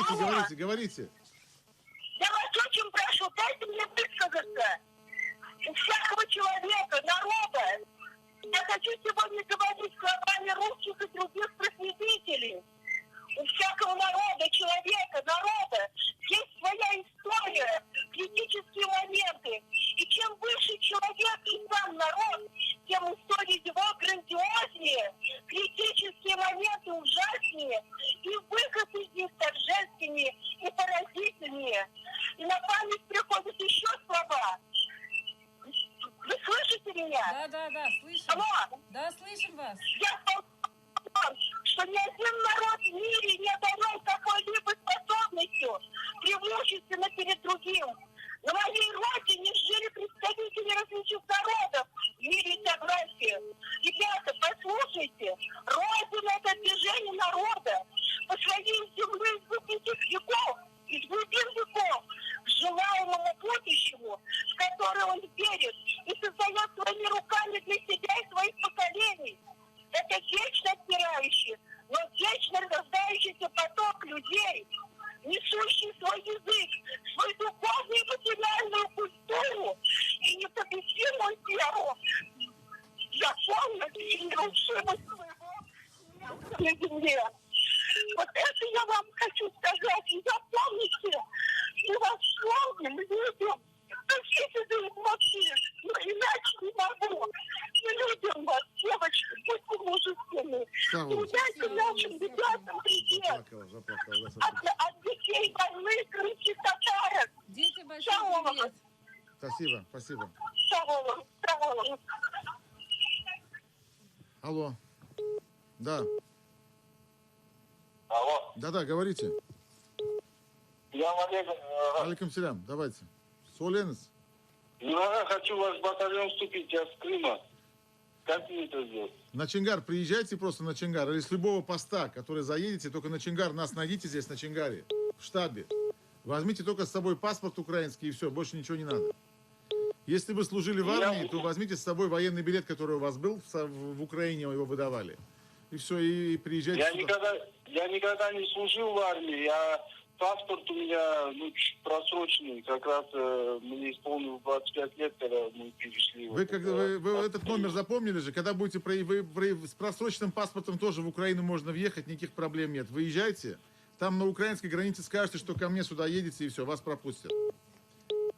Говорите, говорите, говорите. Я вас очень прошу, дайте мне высказаться. У всякого человека, народа, я хочу сегодня говорить словами русских и других просветителей. У всякого народа, человека, народа есть своя история, критические моменты. И чем выше человек и сам народ, тем история его грандиознее, критические моменты ужаснее, и выход из них торжественнее и поразительнее. И на память приходят еще слова. Вы слышите меня? Да, слышим. Алло. Да, слышим вас. Я сказал, что ни один народ в мире не обладал какой-либо способностью преимущественно перед другим. На моей родине жили представители различных народов в мире согласия. Ребята, послушайте, Родина — это движение народа по своей земле из глубоких веков, из глубин веков, к желаемому будущему, в которое он верит и создает своими руками для себя и своих поколений. Это вечно отмирающий, но вечно рождающийся поток людей, несущий свой язык, свою духовную и материальную культуру и непобедимую веру, законность и нерушимость своего места на земле. Вот это я вам хочу сказать. И запомните, что вас славным людям, простите за эмоции, но иначе не могу. Мы любим вас, девочки, будьте мужественны. Передайте нашим ребятам привет. Заплакала. От детей больных кричит татарок. Дети, большой привет. Спасибо. Шалом. Алло. Да. Алло. Да, говорите. Я Олег. Алейкум селям, давайте. Соленец. Я хочу в ваш батальон вступить, я с Крыма. Как мне это сделать? На Чингар приезжайте просто на Чингар. Или с любого поста, который заедете, только на Чингар нас найдите здесь на Чингаре, в штабе. Возьмите только с собой паспорт украинский и все, больше ничего не надо. Если вы служили в армии, то возьмите с собой военный билет, который у вас был в Украине, его выдавали. И все, и приезжайте сюда. Я никогда не служил в армии. Паспорт у меня чуть просроченный. Как раз мне исполнилось 25 лет, когда мы перешли. Вы этот номер запомнили же? Когда будете с просроченным паспортом тоже в Украину можно въехать, никаких проблем нет. Выезжайте, там на украинской границе скажете, что ко мне сюда едете, и все, вас пропустят.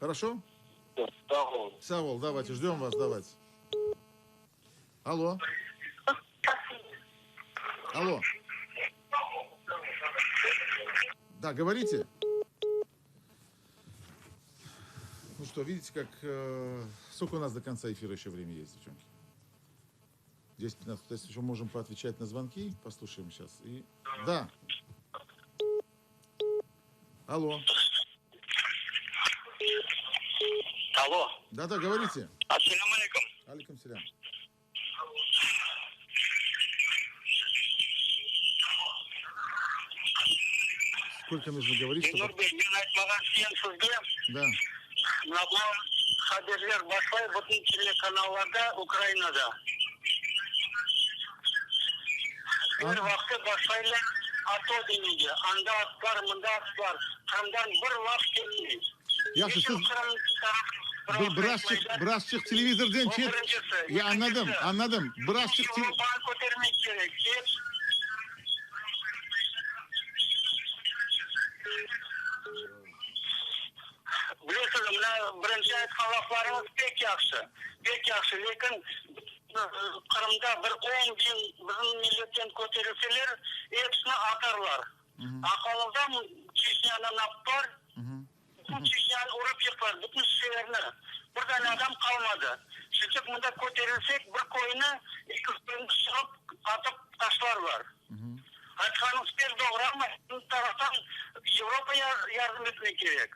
Хорошо? Савол, давайте, ждем вас, давайте. Алло. Да, говорите. Ну что, видите, как... сколько у нас до конца эфира еще время есть, девчонки? 10-15. То есть еще можем поотвечать на звонки. Послушаем сейчас. Да. Алло. Да, говорите. Ассаляму алейкум. Алейкум селям. Сколько нужно говорить, чтобы... Да. Хаберлер башкай бүтін телеканалларда Украинада. Bir vakti başlayla ato deneydi. Anda at var, mında at var. Kırımdan bir laf ketmiyor. Yaxşı, siz birazcık televizordan chet. Ya anladım. Birazcık Европаны көтермек керек. Білесіз, мына бірінші айтқан лафларыңыз пек жақсы, лекін Қырымда бір 10 bin біздің миллеттен көтерілселер, епсіні атарлар. Ақалыда Чечнядан аптар, Чечняны ұрып еқпар, бүтін северні. Бірден адам қалмады. Сөйтіп мұнда көтерілсек, бір койыны, екі қойыны шығып, атып ташлар бар. Айтқаныңыз пер доғырама, таратан Европа ярдым етmek керек.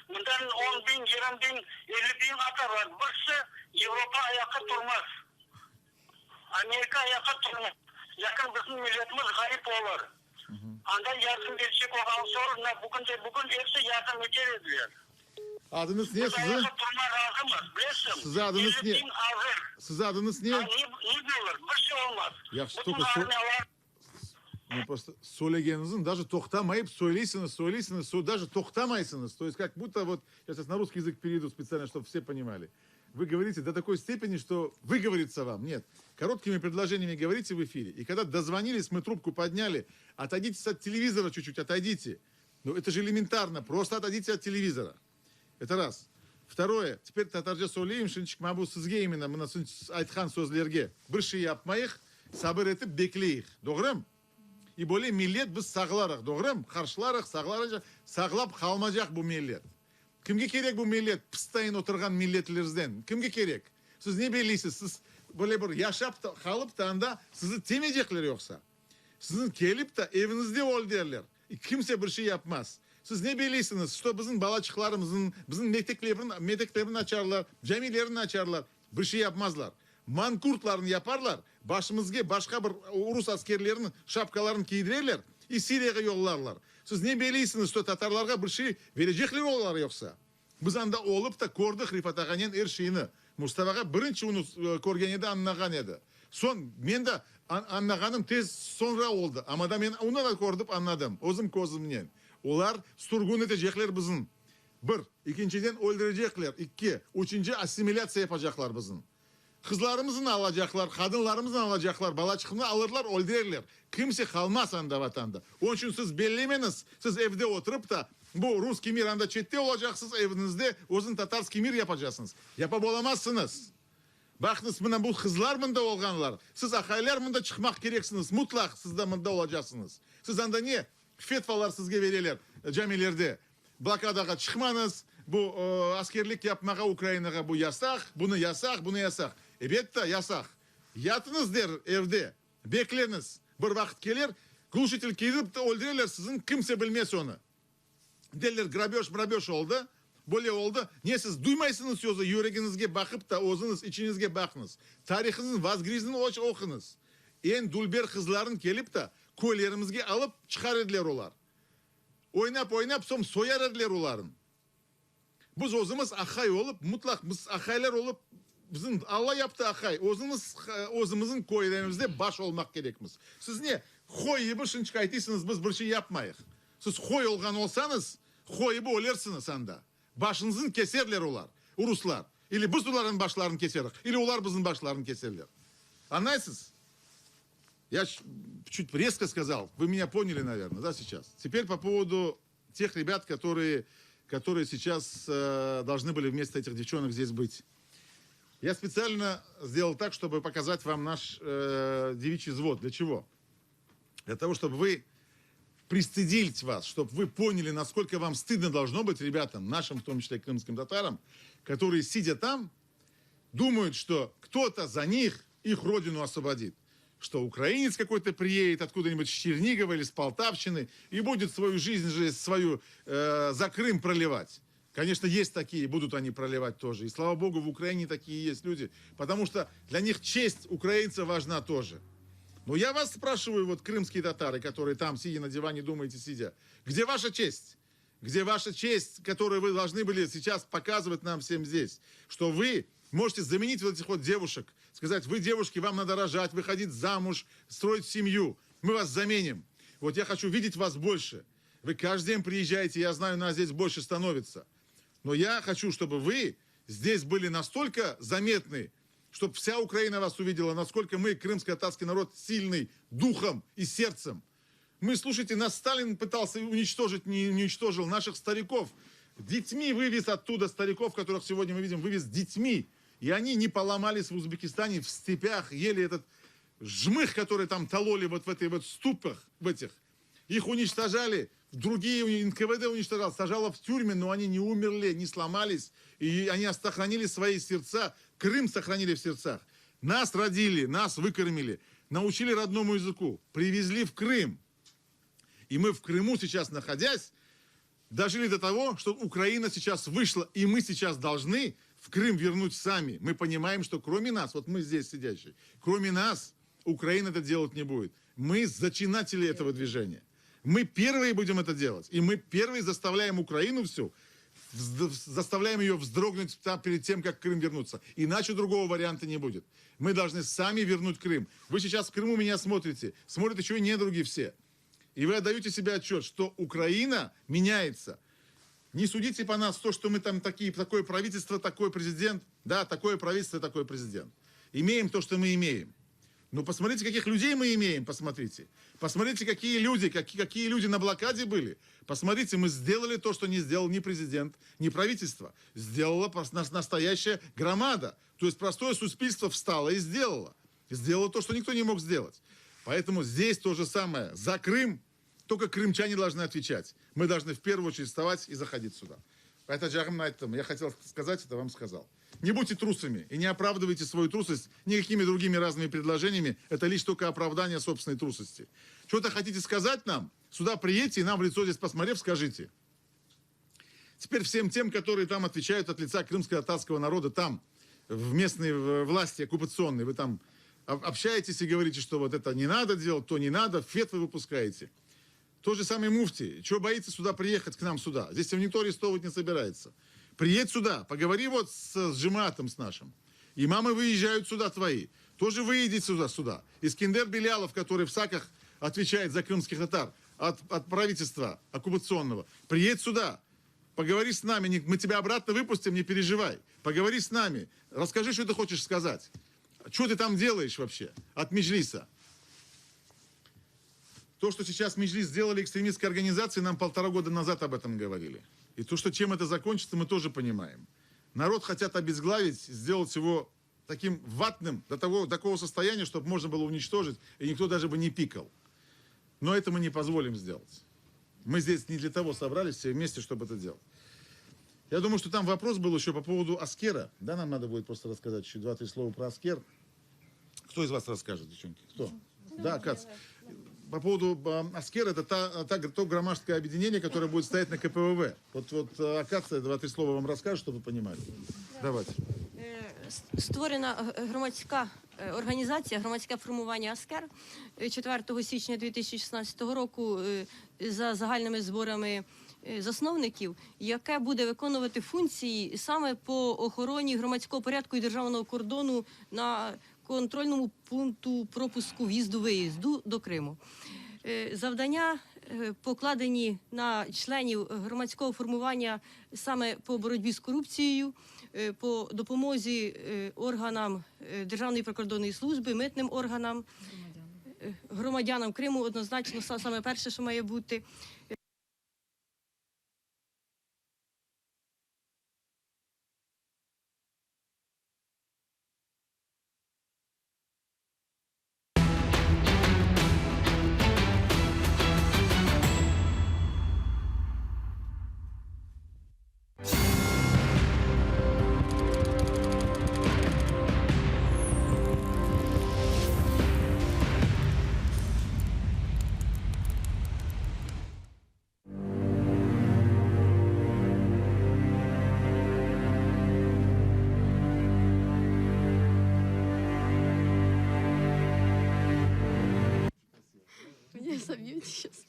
Bundan 10 bin, 20 bin, 50 bin atar var. Birisi Avrupa ayakta durmaz. Amerika ayakta durmaz. Yakın bizim milletimiz garip olur. Anda yardım edecek olan sorunlar bugün hepsi yardım edildiler. Adınız ne size? Size adınız ne? Size adınız ne? Ne diyorlar? Bir şey olmaz. Yaxşı, просто сөйлегеніңіздің даже тоқтамайып сөйлейсіңіз, даже тоқтамайсыңыз. То есть как будто вот, я сейчас на русский язык перейду специально, чтобы все понимали. Вы говорите до такой степени, что выговорится вам. Нет, короткими предложениями говорите в эфире. И когда дозвонились, мы трубку подняли, отойдите от телевизора чуть-чуть, отойдите. Ну это же элементарно, просто отойдите от телевизора. Это раз. Второе, теперь татаржа сөйлеймін, шыншық мабу сізге именно, мына айтқан сөзлерге. Бір ши yapmayық, сабыр етіп беклейік. Doğru? И более миллет біз сағыларық. Doğru? Қаршыларық, сағыларық, сағылап қалмажақ бұл миллет. Кімге керек бұл миллет? Пыстайын отырған миллетлерізден. Кімге керек? Сіз не белейсіз? Сіз более бір яшап қалып та анда сізді темежеклер жоқса. Сіздің келіп та evіңізде ол дерлер. И кімсе бір ши yapmaz. Siz ne bilirsiniz? Что bizim balaçıklarımızın, bizim meteklerini açarlar, camilerini açarlar. Bir şey yapmazlar. Mankurtlarını yaparlar. Başımızga başka bir Rus askerlerinin şapkalarını giydirirler. Siriyaga yollarlar. Siz ne bilirsiniz? Что Tatarlarga bir şey verecekler olar yoksa. Biz anda olup da gördük Rifat Ağaның her şeyini. Mustafa'ga birinci onu көрген еді, anlagan еді. Men de anlagaным tez sonra oldu. Ama da men onu da gördüm, anladım. Özüm közümden. Olar sturgun edecekler bizim. Bir. İkinciden öldürecekler. İki. Üçüncü asimilyasiya yapacaklar bizim. Kızlarımızın alacaklar, kadınlarımızın alacaklar, balaçıkını alırlar, öldürürler. Kimse kalmaz anda vatanda. Onun için siz bellemeniz, siz evde oturup da bu Rus kimir anda çette olacaksınız evinizde, özün Tatarsk kimir yapacaksınız. Yapab olamazsınız. Bakınız buna bu kızlar mında olganlar. Siz akaylar mında çıkmak gereksiniz. Mutlak siz de mında olacaksınız. Siz anda niye? Fetvalar sizge verirler camilerde. Blokadaga çıkmanız, bu askerlik yapmağa Ukrayna'ga bu yasak, bunu yasak, bunu yasak. Elbette yasak. Yatınız der evde, bekleniz. Bir vakit gelir, glушитель gidip de öldürürler sizin, kimse bilmez onu. Derler graböş oldu, böyle oldu. Niye siz duymaysınız sözü, yüreğinizge bakıp da özünüz, içinizge bakınız. Tarihinizin vazgrizini okunuz. En dulber kızların gelip de köylerimizge alıp çıkar ediler olar. Oynap son soyar ediler oların. Biz özümüz akay olup, mutlak biz akaylar olup, bizim Allah yaptı akay. Özümüzün köylerimizde baş olmak gerekmiz. Siz niye? Koy gibi şınçkaytısınız, biz bir şey yapmayız. Siz koy olgan olsanız, koy gibi olersiniz anda. Başınızın keserler olar, Ruslar. İli biz onların başlarını keserik, ili onlar bizim başlarını keserler. Anlaysınız? Я чуть резко сказал, вы меня поняли, наверное, да, сейчас. Теперь по поводу тех ребят, которые сейчас должны были вместо этих девчонок здесь быть. Я специально сделал так, чтобы показать вам наш девичий взвод. Для чего? Для того, чтобы вы пристыдить вас, чтобы вы поняли, насколько вам стыдно должно быть ребятам, нашим, в том числе крымским татарам, которые, сидя там, думают, что кто-то за них их родину освободит. Что украинец какой-то приедет откуда-нибудь с Чернигова или с Полтавщины и будет свою жизнь свою за Крым проливать. Конечно, есть такие, будут они проливать тоже. И слава богу, в Украине такие есть люди, потому что для них честь украинца важна тоже. Но я вас спрашиваю, вот крымские татары, которые там, сидя на диване, думаете, сидя, где ваша честь? Где ваша честь, которую вы должны были сейчас показывать нам всем здесь? Что вы можете заменить вот этих вот девушек, сказать, вы, девушки, вам надо рожать, выходить замуж, строить семью. Мы вас заменим. Вот я хочу видеть вас больше. Вы каждый день приезжаете, я знаю, нас здесь больше становится. Но я хочу, чтобы вы здесь были настолько заметны, чтобы вся Украина вас увидела, насколько мы, крымско-татарский народ, сильный духом и сердцем. Мы, слушайте, нас Сталин пытался уничтожить, не уничтожил наших стариков. Детьми вывез оттуда стариков, которых сегодня мы видим, вывез детьми. И они не поломались в Узбекистане, в степях, ели этот жмых, который там тололи вот в этой вот ступах, в этих. Их уничтожали, другие НКВД уничтожал, сажало в тюрьме, но они не умерли, не сломались. И они сохранили свои сердца, Крым сохранили в сердцах. Нас родили, нас выкормили, научили родному языку, привезли в Крым. И мы в Крыму сейчас, находясь, дожили до того, что Украина сейчас вышла, и мы сейчас должны в Крым вернуть сами. Мы понимаем, что кроме нас, вот мы здесь сидящие, кроме нас Украина это делать не будет. Мы зачинатели этого движения. Мы первые будем это делать. И мы первые заставляем Украину всю заставляем ее вздрогнуть перед тем, как Крым вернуться. Иначе другого варианта не будет. Мы должны сами вернуть Крым. Вы сейчас в Крыму меня смотрите. Смотрят еще и недруги все. И вы отдаете себе отчет, что Украина меняется. Не судите по нас то, что мы там такое правительство, такой президент. Да, такое правительство, такой президент. Имеем то, что мы имеем. Но посмотрите, каких людей мы имеем, посмотрите. Посмотрите, какие люди на блокаде были. Посмотрите, мы сделали то, что не сделал ни президент, ни правительство. Сделала настоящая громада. То есть простое суспильство встало и сделало. Сделало то, что никто не мог сделать. Поэтому здесь то же самое. За Крым только крымчане должны отвечать. Мы должны в первую очередь вставать и заходить сюда. Поэтому я хотел сказать, это вам сказал. Не будьте трусами и не оправдывайте свою трусость никакими другими разными предложениями. Это лишь только оправдание собственной трусости. Что-то хотите сказать нам? Сюда приедьте и нам в лицо здесь посмотрев, скажите. Теперь всем тем, которые там отвечают от лица крымско-татарского народа, там, в местной власти оккупационной, вы там общаетесь и говорите, что вот это не надо делать, то не надо, фетвы выпускаете. Тот же самый муфти. Чего боится сюда приехать к нам сюда? Здесь его никто арестовывать не собирается. Приедь сюда, поговори вот с Джематом с нашим. Имамы выезжают сюда твои. Тоже выедете сюда. Искендер Белялов, который в САКах отвечает за крымских татар от правительства оккупационного. Приедь сюда, поговори с нами. Мы тебя обратно выпустим, не переживай. Поговори с нами. Расскажи, что ты хочешь сказать. Что ты там делаешь вообще от Меджлиса? То, что сейчас Меджлис сделали экстремистской организации, нам 1,5 года назад об этом говорили. И то, что чем это закончится, мы тоже понимаем. Народ хотят обезглавить, сделать его таким ватным до такого состояния, чтобы можно было уничтожить, и никто даже бы не пикал. Но это мы не позволим сделать. Мы здесь не для того собрались все вместе, чтобы это делать. Я думаю, что там вопрос был еще по поводу Аскера. Да, нам надо будет просто рассказать еще 2-3 слова про Аскер. Кто из вас расскажет, девчонки? Кто? Да, Кац. По поводу Аскера, это то громадское объединение, которое будет стоять на КПВВ. Вот Акация 2-3 слова вам расскажет, чтобы вы понимали. Давайте. Створена громадська організація, громадське формування «Аскер» 4 січня 2016 року за загальними зборами засновників, яке буде виконувати функції саме по охороні громадського порядку і державного кордону на контрольному пункту пропуску в'їзду-виїзду до Криму. Завдання покладені на членів громадського формування саме по боротьбі з корупцією, по допомозі органам Державної прикордонної служби, митним органам, громадянам Криму однозначно саме перше, що має бути. Меня собьете сейчас.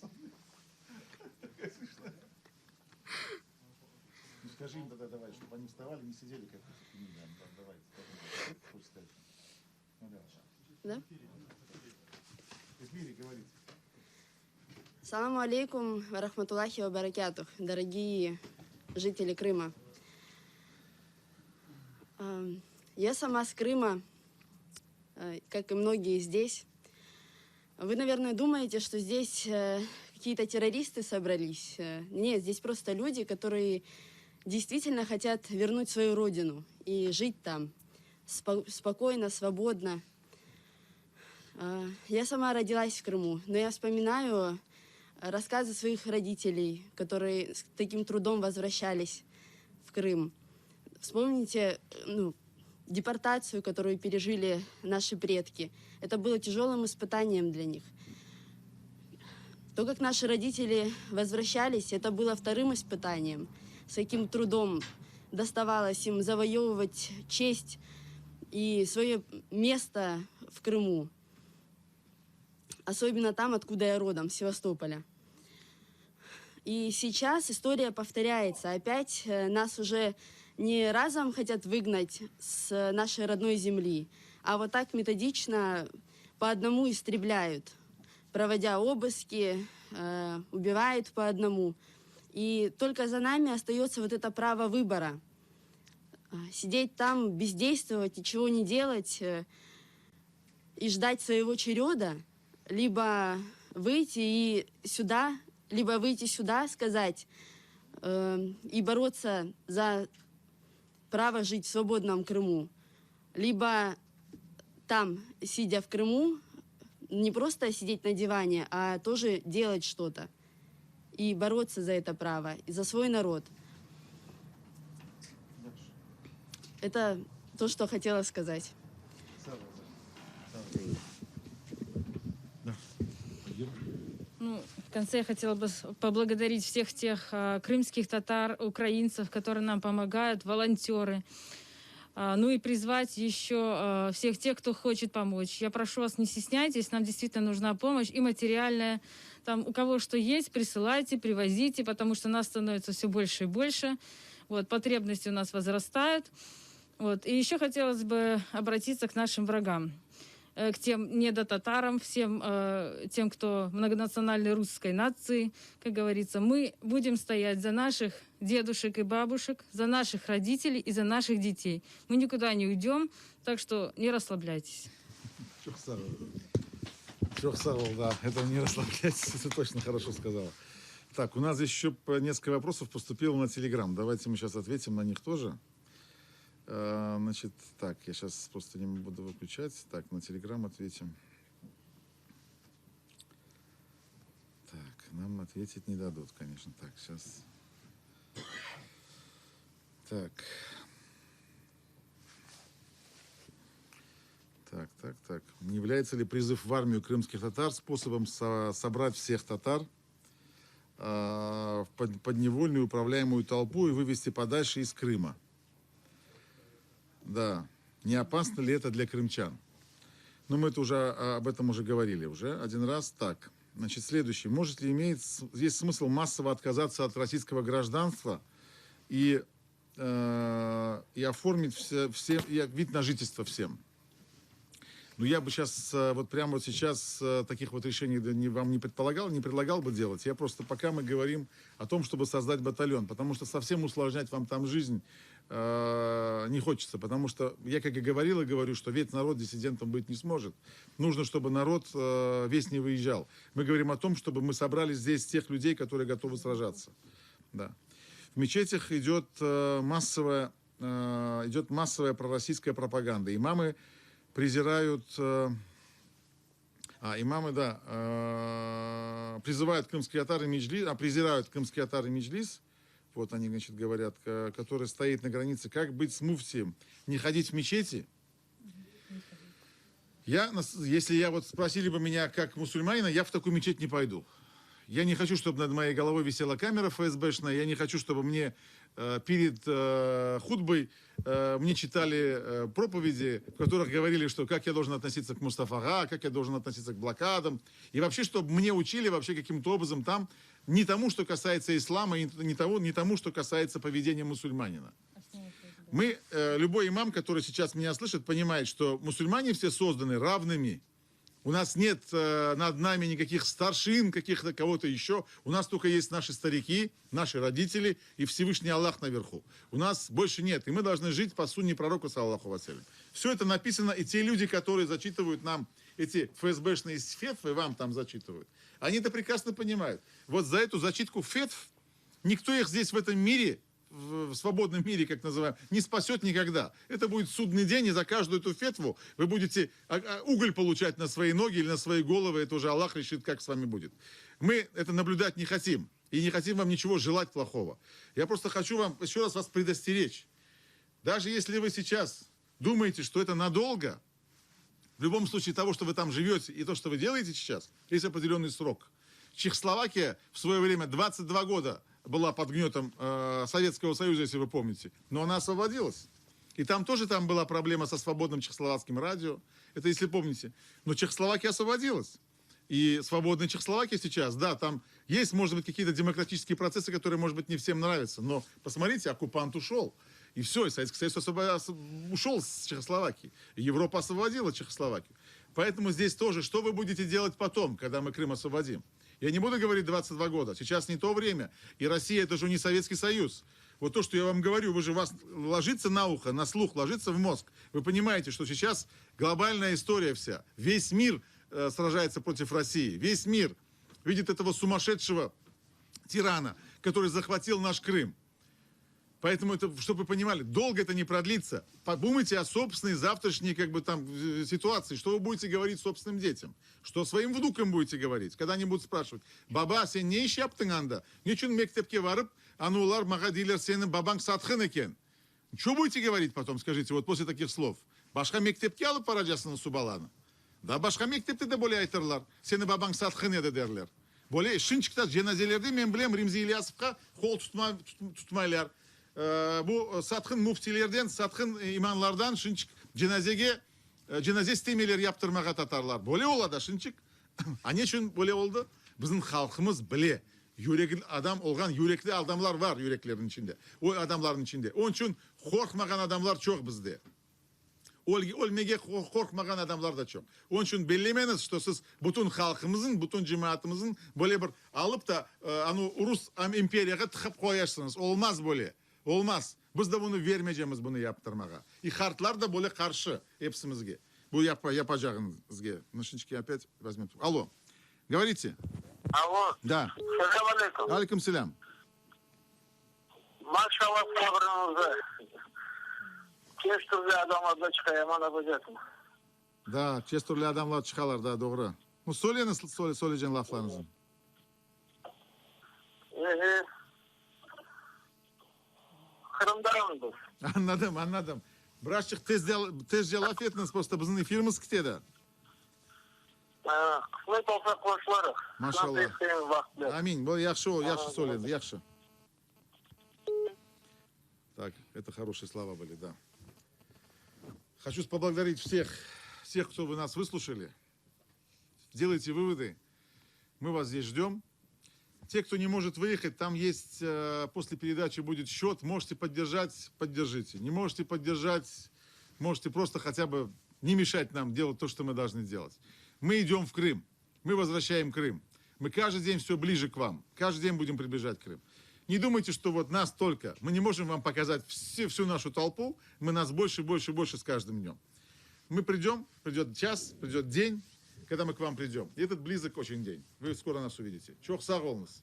Ну скажи им тогда давай, чтобы они вставали, не сидели как давай. Да? Измири, говорите. Саламу алейкум, ва рахматуллахи ва баракятух, дорогие жители Крыма. Я сама с Крыма, как и многие здесь. Вы, наверное, думаете, что здесь какие-то террористы собрались. Нет, здесь просто люди, которые действительно хотят вернуть свою родину и жить там спокойно, свободно. Я сама родилась в Крыму, но я вспоминаю рассказы своих родителей, которые с таким трудом возвращались в Крым. Вспомните, депортацию, которую пережили наши предки. Это было тяжелым испытанием для них. То, как наши родители возвращались, это было вторым испытанием. С каким трудом доставалось им завоевывать честь и свое место в Крыму. Особенно там, откуда я родом, с Севастополя. И сейчас история повторяется. Опять нас уже не разом хотят выгнать с нашей родной земли, а вот так методично по одному истребляют, проводя обыски, убивают по одному. И только за нами остается вот это право выбора. Сидеть там, бездействовать, ничего не делать и ждать своего череда, либо выйти сюда, сказать и бороться за право жить в свободном Крыму, либо там, сидя в Крыму, не просто сидеть на диване, а тоже делать что-то и бороться за это право, и за свой народ. Это то, что хотела сказать. Ну, в конце я хотела бы поблагодарить всех тех крымских татар, украинцев, которые нам помогают, волонтеры. Ну и призвать еще всех тех, кто хочет помочь. Я прошу вас, не стесняйтесь, нам действительно нужна помощь и материальная. Там у кого что есть, присылайте, привозите, потому что нас становится все больше и больше. Вот, потребности у нас возрастают. Вот. И еще хотелось бы обратиться к нашим врагам, к тем недотатарам, всем тем, кто многонациональной русской нации, как говорится. Мы будем стоять за наших дедушек и бабушек, за наших родителей и за наших детей. Мы никуда не уйдем, так что не расслабляйтесь. Чохсарова, да, это не расслабляйтесь, это точно хорошо сказала. Так, у нас еще несколько вопросов поступило на Телеграм. Давайте мы сейчас ответим на них тоже. Значит, так, я сейчас просто не буду выключать. Так, на Телеграм ответим. Так, нам ответить не дадут, конечно. Так, сейчас. Так. Так. Не является ли призыв в армию крымских татар способом собрать всех татар в подневольную управляемую толпу и вывести подальше из Крыма? Да. Не опасно ли это для крымчан? Ну, мы это уже об этом уже говорили уже один раз. Так. Значит, следующий. Может ли есть смысл массово отказаться от российского гражданства и оформить вид на жительство всем? Ну, я бы сейчас, вот прямо вот сейчас таких вот решений вам не предлагал бы делать. Я просто, пока мы говорим о том, чтобы создать батальон, потому что совсем усложнять вам там жизнь не хочется, потому что я, как и говорил, и говорю, что весь народ диссидентом быть не сможет. Нужно, чтобы народ весь не выезжал. Мы говорим о том, чтобы мы собрали здесь тех людей, которые готовы сражаться. Да. В мечетях идет массовая пророссийская пропаганда. Имамы презирают, призывают крымские татары Меджлис, презирают крымские татары Меджлис, вот они, значит, говорят, который стоит на границе, как быть с муфтием, не ходить в мечети. Если вот спросили бы меня как мусульманина, я в такую мечеть не пойду. Я не хочу, чтобы над моей головой висела камера ФСБшная, я не хочу, чтобы мне перед хутбой мне читали проповеди, в которых говорили, что как я должен относиться к Мустафа, как я должен относиться к блокадам. И вообще, чтобы мне учили вообще каким-то образом там не тому, что касается ислама, не тому, что касается поведения мусульманина. Любой имам, который сейчас меня слышит, понимает, что мусульмане все созданы равными. У нас нет над нами никаких старшин, каких-то кого-то еще. У нас только есть наши старики, наши родители и Всевышний Аллах наверху. У нас больше нет. И мы должны жить по сунне пророка, саллаллаху вассалям. Все это написано, и те люди, которые зачитывают нам эти ФСБшные фетвы, вам там зачитывают, они это прекрасно понимают. Вот за эту зачитку фетв никто их здесь в этом мире, в свободном мире, как называем, не спасет никогда. Это будет судный день, и за каждую эту фетву вы будете уголь получать на свои ноги или на свои головы. Это уже Аллах решит, как с вами будет. Мы это наблюдать не хотим. И не хотим вам ничего желать плохого. Я просто хочу вам еще раз вас предостеречь. Даже если вы сейчас думаете, что это надолго, в любом случае того, что вы там живете, и то, что вы делаете сейчас, есть определенный срок. Чехословакия в свое время 22 года была под гнетом Советского Союза, если вы помните. Но она освободилась. И там тоже была проблема со свободным чехословацким радио. Это если помните. Но Чехословакия освободилась. и свободной Чехословакии сейчас, да, там есть, может быть, какие-то демократические процессы, которые, может быть, не всем нравятся. Но посмотрите, оккупант ушел. И все, и Советский Союз ушел с Чехословакии. И Европа освободила Чехословакию. Поэтому здесь тоже, что вы будете делать потом, когда мы Крым освободим? Я не буду говорить 22 года. Сейчас не то время. И Россия, это же не Советский Союз. Вот то, что я вам говорю, вы же вас ложится на ухо, на слух, ложится в мозг. Вы понимаете, что сейчас глобальная история вся. Весь мир сражается против России. Весь мир видит этого сумасшедшего тирана, который захватил наш Крым. Поэтому, это, чтобы вы понимали, долго это не продлится. Подумайте о собственной завтрашней ситуации. Что вы будете говорить собственным детям? Что своим внукам будете говорить? Когда они будут спрашивать: «Баба, сен не iş yaptın анда? Нечун мектепке варып, анулар мага дейлер сенің бабаң сатқын екен?» Что будете говорить потом, скажите, вот после таких слов? Башка мектепке алып бара жатсың су баланы. Да, башка мектепте де более айтырлар. Сені бабаң сатқын еді дерлер. Более шынчықта женазелерде мен білем Римзи Ильясовқа қол тұтмайлар. Bu satқын муфтилерден, satқын иманлардан шынчық cenaze істемелер яптырмаға татарлар. Боле олада шынчық. А не үшін боле oldu? Біздің халқымыз біле. Yürekli adam olgan yürekli adamlar var yüreklerin içinde. O adamların içinde. Onun için korkmagan adamlar çok bizde. Ölmege korkmagan adamlar da çok. Onun için bellemeniz, что siz bütün halkımızın, bütün cemaatimizin böyle bir alıp da Rus imperiyaya tıkıp koyarsınız. Olmaz böyle. Olmaz. Biz de bunu vermeyeceğimiz bunu yaptırmağa. И хартlar da böyle karşı hepsimizge. Bu yapacağınızge. Нашинчики опять возьмем. Алло. Говорите. Алло. Да. Салам алейкум. Алейкум селям. Машалла сабырыңызды. Кеш түрлі адамlardan çıkayım yapacağım. Да, кез түрлі адамlar çıkalar, да, doğru. Ну, söyleyeceğin laflarınızı. Kırım'dan mıdır? Anladım. Birazcık tez cevap etiniz, просто bizim efirimiz kitede. Kısmet olsa koşularız. Maşallah. Аминь. Bu yaxşı söyledi, yaxşı. Так, это хорошие слова были, да. Хочу поблагодарить всех, кто вы нас выслушали. Делайте выводы. Мы вас здесь ждем. Те, кто не может выехать, там есть, после передачи будет счет. Можете поддержать, поддержите. Не можете поддержать, можете просто хотя бы не мешать нам делать то, что мы должны делать. Мы идем в Крым. Мы возвращаем Крым. Мы каждый день все ближе к вам. Каждый день будем приближать Крым. Не думайте, что вот нас только. Мы не можем вам показать всю нашу толпу. Мы нас больше с каждым днем. Мы придем, придет час, придет день, когда мы к вам придем. И этот близок очень день. Вы скоро нас увидите. Çok sağ olunuz.